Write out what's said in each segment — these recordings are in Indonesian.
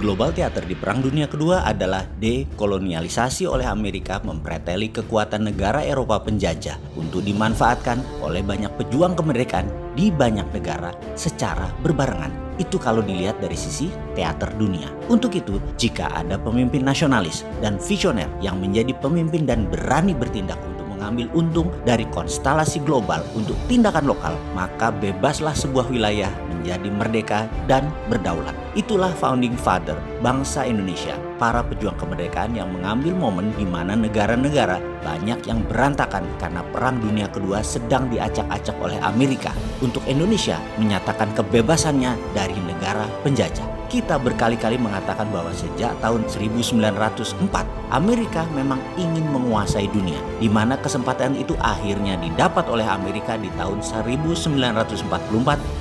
Global Theater di Perang Dunia Kedua adalah dekolonialisasi oleh Amerika mempreteli kekuatan negara Eropa penjajah untuk dimanfaatkan oleh banyak pejuang kemerdekaan di banyak negara secara berbarengan. Itu kalau dilihat dari sisi teater dunia. Untuk itu, jika ada pemimpin nasionalis dan visioner yang menjadi pemimpin dan berani bertindak untuk mengambil untung dari konstelasi global untuk tindakan lokal, maka bebaslah sebuah wilayah menjadi merdeka dan berdaulat. Itulah founding father bangsa Indonesia, para pejuang kemerdekaan yang mengambil momen di mana negara-negara banyak yang berantakan karena Perang Dunia Kedua sedang diacak-acak oleh Amerika untuk Indonesia menyatakan kebebasannya dari negara penjajah. Kita berkali-kali mengatakan bahwa sejak tahun 1904 Amerika memang ingin menguasai dunia, di mana kesempatan itu akhirnya didapat oleh Amerika di tahun 1944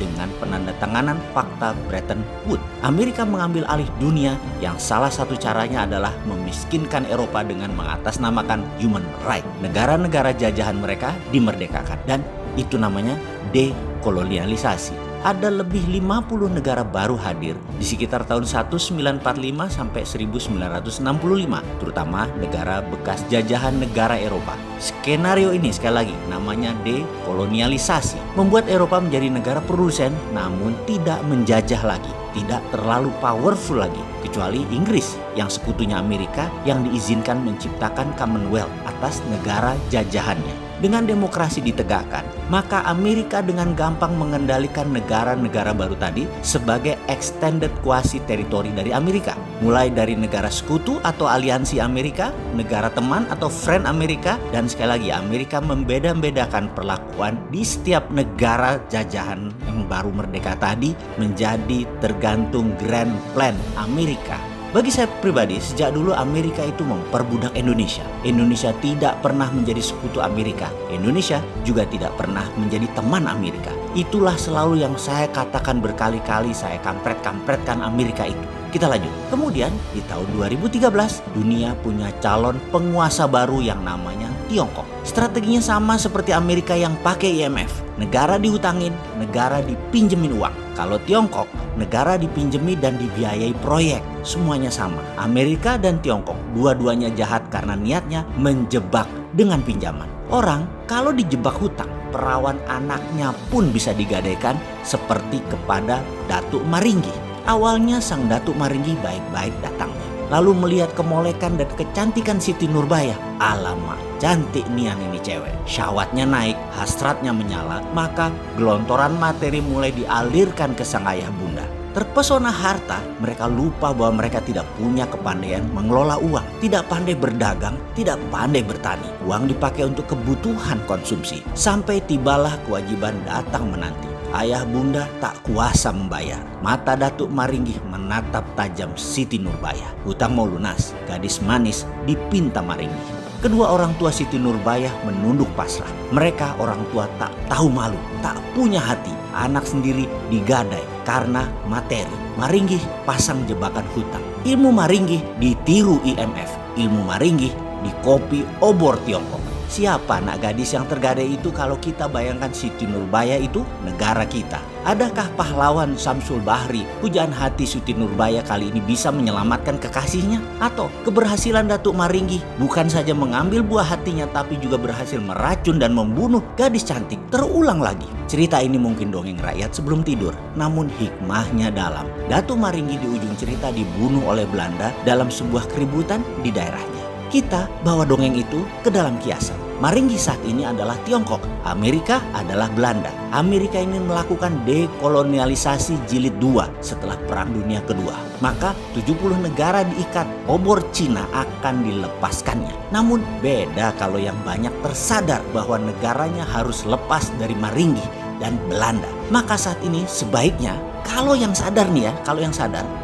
dengan penandatanganan Fakta Bretton Woods. Amerika mengambil alih dunia yang salah satu caranya adalah memiskinkan Eropa dengan mengatasnamakan human right. Negara-negara jajahan mereka dimerdekakan dan itu namanya dekolonialisasi. Ada lebih 50 negara baru hadir di sekitar tahun 1945 sampai 1965, terutama negara bekas jajahan negara Eropa. Skenario ini sekali lagi namanya dekolonialisasi, membuat Eropa menjadi negara produsen namun tidak menjajah lagi, tidak terlalu powerful lagi, kecuali Inggris yang sekutunya Amerika yang diizinkan menciptakan Commonwealth atas negara jajahannya. Dengan demokrasi ditegakkan, maka Amerika dengan gampang mengendalikan negara-negara baru tadi sebagai extended quasi teritori dari Amerika. Mulai dari negara sekutu atau aliansi Amerika, negara teman atau friend Amerika, dan sekali lagi Amerika membeda-bedakan perlakuan di setiap negara jajahan yang baru merdeka tadi menjadi tergantung grand plan Amerika. Bagi saya pribadi, sejak dulu Amerika itu memperbudak Indonesia. Indonesia tidak pernah menjadi sekutu Amerika. Indonesia juga tidak pernah menjadi teman Amerika. Itulah selalu yang saya katakan berkali-kali, saya kampret-kampretkan Amerika itu. Kita lanjut. Kemudian di tahun 2013, dunia punya calon penguasa baru yang namanya Tiongkok. Strateginya sama seperti Amerika yang pakai IMF. Negara dihutangin, negara dipinjemin uang. Kalau Tiongkok, negara dipinjemi dan dibiayai proyek. Semuanya sama. Amerika dan Tiongkok dua-duanya jahat karena niatnya menjebak dengan pinjaman. Orang kalau dijebak hutang, perawan anaknya pun bisa digadaikan seperti kepada Datuk Maringgi. Awalnya sang Datuk Maringgi baik-baik datangnya. Lalu melihat kemolekan dan kecantikan Siti Nurbaya. Alamak, cantik nian ini cewek. Syahwatnya naik, hasratnya menyala, maka gelontoran materi mulai dialirkan ke sang ayah bunda. Terpesona harta, mereka lupa bahwa mereka tidak punya kepandaian mengelola uang, tidak pandai berdagang, tidak pandai bertani. Uang dipakai untuk kebutuhan konsumsi, sampai tibalah kewajiban datang menanti. Ayah bunda tak kuasa membayar. Mata Datuk Maringgi menatap tajam Siti Nurbaya. Hutang mau lunas, gadis manis dipinta Maringgi. Kedua orang tua Siti Nurbaya menunduk pasrah. Mereka orang tua tak tahu malu, tak punya hati. Anak sendiri digadai karena materi. Maringgi pasang jebakan hutang. Ilmu Maringgi ditiru IMF. Ilmu Maringgi dikopi obor Tiongkok. Siapa anak gadis yang tergadai itu kalau kita bayangkan Siti Nurbaya itu negara kita? Adakah pahlawan Samsul Bahri, pujaan hati Siti Nurbaya kali ini bisa menyelamatkan kekasihnya? Atau keberhasilan Datuk Maringgi bukan saja mengambil buah hatinya tapi juga berhasil meracun dan membunuh gadis cantik terulang lagi? Cerita ini mungkin dongeng rakyat sebelum tidur, namun hikmahnya dalam. Datuk Maringgi di ujung cerita dibunuh oleh Belanda dalam sebuah keributan di daerahnya. Kita bawa dongeng itu ke dalam kiasan. Maringgi saat ini adalah Tiongkok, Amerika adalah Belanda. Amerika ini melakukan dekolonialisasi jilid 2 setelah Perang Dunia Kedua. Maka 70 negara diikat, obor Cina akan dilepaskannya. Namun beda kalau yang banyak tersadar bahwa negaranya harus lepas dari Maringgi dan Belanda. Maka saat ini sebaiknya kalau yang sadar nih ya,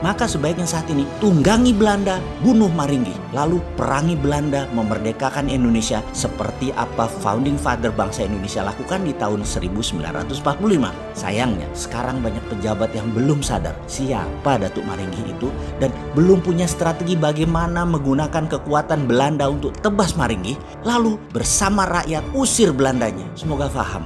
maka sebaiknya saat ini tunggangi Belanda, bunuh Maringgi, lalu perangi Belanda, memerdekakan Indonesia seperti apa founding father bangsa Indonesia lakukan di tahun 1945. Sayangnya, sekarang banyak pejabat yang belum sadar siapa Datuk Maringgi itu dan belum punya strategi bagaimana menggunakan kekuatan Belanda untuk tebas Maringgi, lalu bersama rakyat usir Belandanya. Semoga paham.